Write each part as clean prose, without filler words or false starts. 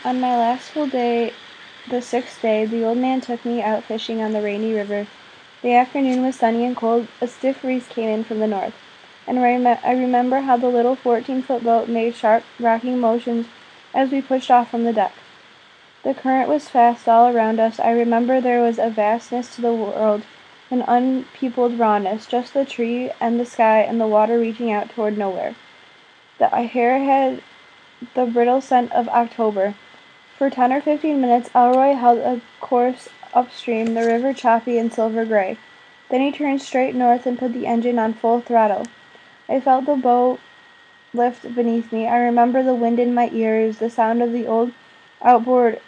On my last full day, the 6th day, the old man took me out fishing on the rainy river. The afternoon was sunny and cold. A stiff breeze came in from the north, and I remember how the little 14-foot boat made sharp, rocking motions as we pushed off from the deck. The current was fast all around us. I remember there was a vastness to the world, an unpeopled rawness, just the tree and the sky and the water reaching out toward nowhere. The hair had the brittle scent of October. For 10 or 15 minutes, Elroy held a course upstream, the river choppy and silver gray. Then he turned straight north and put the engine on full throttle. I felt the boat lift beneath me. I remember the wind in my ears, the sound of the old outboard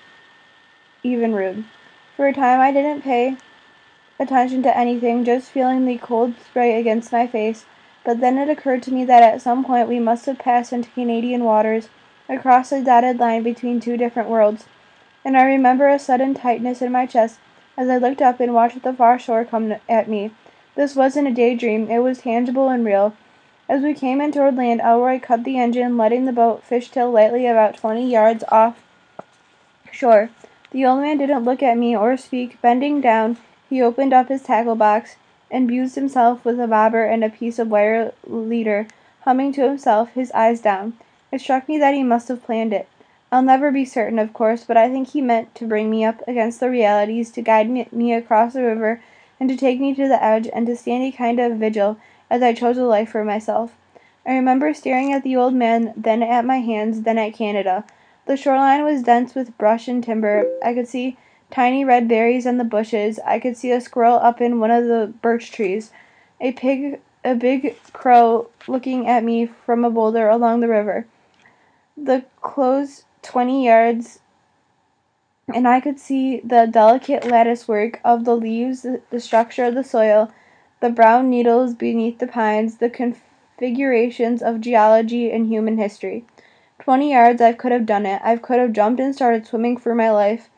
Evinrude. For a time I didn't pay attention to anything, just feeling the cold spray against my face. But then it occurred to me that at some point we must have passed into Canadian waters, across a dotted line between two different worlds. And I remember a sudden tightness in my chest as I looked up and watched the far shore come at me. This wasn't a daydream, it was tangible and real. As we came in toward land, Elroy cut the engine, letting the boat fishtail lightly about 20 yards off shore. The old man didn't look at me or speak. Bending down, he opened up his tackle box and bused himself with a bobber and a piece of wire leader, humming to himself, his eyes down. It struck me that he must have planned it. I'll never be certain, of course, but I think he meant to bring me up against the realities, to guide me across the river, and to take me to the edge, and to stand a kind of vigil as I chose a life for myself. I remember staring at the old man, then at my hands, then at Canada. The shoreline was dense with brush and timber. I could see tiny red berries on the bushes. I could see a squirrel up in one of the birch trees. A big crow looking at me from a boulder along the river. The closed 20 yards, and I could see the delicate lattice work of the leaves, the structure of the soil, the brown needles beneath the pines, the configurations of geology and human history. 20 yards, I could have done it. I could have jumped and started swimming for my life.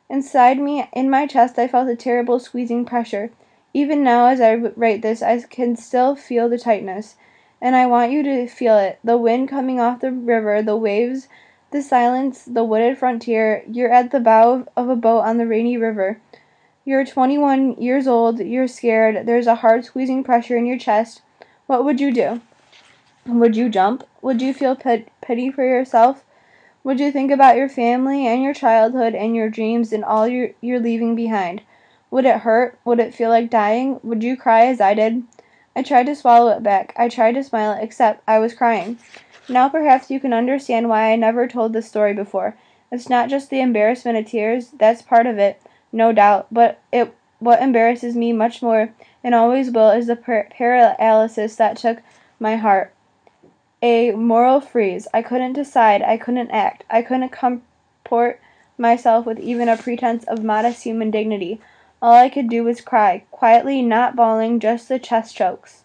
Inside me, in my chest, I felt a terrible squeezing pressure. Even now, as I write this, I can still feel the tightness. And I want you to feel it. The wind coming off the river, the waves, the silence, the wooded frontier. You're at the bow of a boat on the rainy river. You're 21 years old. You're scared. There's a hard squeezing pressure in your chest. What would you do? Would you jump? Would you feel pity for yourself? Would you think about your family and your childhood and your dreams and all you're leaving behind? Would it hurt? Would it feel like dying? Would you cry as I did? I tried to swallow it back. I tried to smile, except I was crying. Now perhaps you can understand why I never told this story before. It's not just the embarrassment of tears. That's part of it, no doubt. But what embarrasses me much more, and always will, is the paralysis that took my heart. A moral freeze. I couldn't decide. I couldn't act. I couldn't comport myself with even a pretense of modest human dignity. All I could do was cry, quietly, not bawling, just the chest chokes.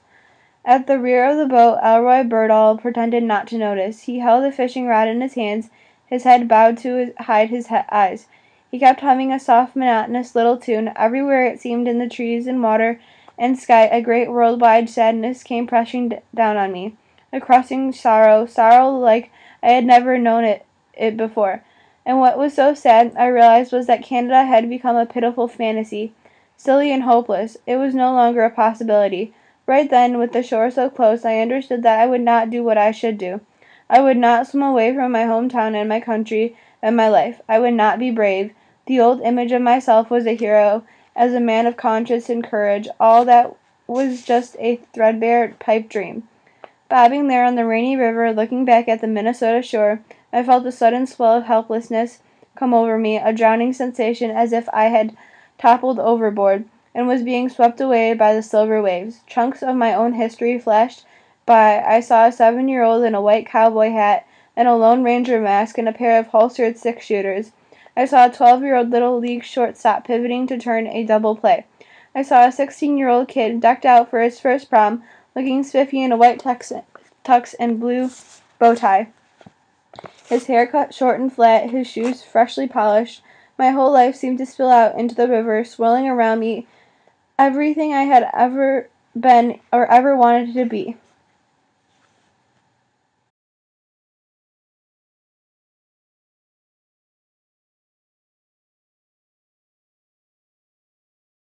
At the rear of the boat, Elroy Birdall pretended not to notice. He held a fishing rod in his hands, his head bowed to hide his eyes. He kept humming a soft, monotonous little tune. Everywhere, it seemed, in the trees and water and sky, a great worldwide sadness came pressing down on me. A crushing sorrow like I had never known it before. And what was so sad, I realized, was that Canada had become a pitiful fantasy, silly and hopeless. It was no longer a possibility. Right then, with the shore so close, I understood that I would not do what I should do. I would not swim away from my hometown and my country and my life. I would not be brave. The old image of myself was a hero, as a man of conscience and courage. All that was just a threadbare pipe dream. Bobbing there on the rainy river, looking back at the Minnesota shore, I felt a sudden swell of helplessness come over me, a drowning sensation as if I had toppled overboard and was being swept away by the silver waves. Chunks of my own history flashed by. I saw a 7-year-old in a white cowboy hat and a Lone Ranger mask and a pair of holstered six-shooters. I saw a 12-year-old little league shortstop pivoting to turn a double play. I saw a 16-year-old kid decked out for his first prom, looking spiffy in a white tux and blue bow tie. His hair cut short and flat, his shoes freshly polished. My whole life seemed to spill out into the river, swirling around me, everything I had ever been or ever wanted to be.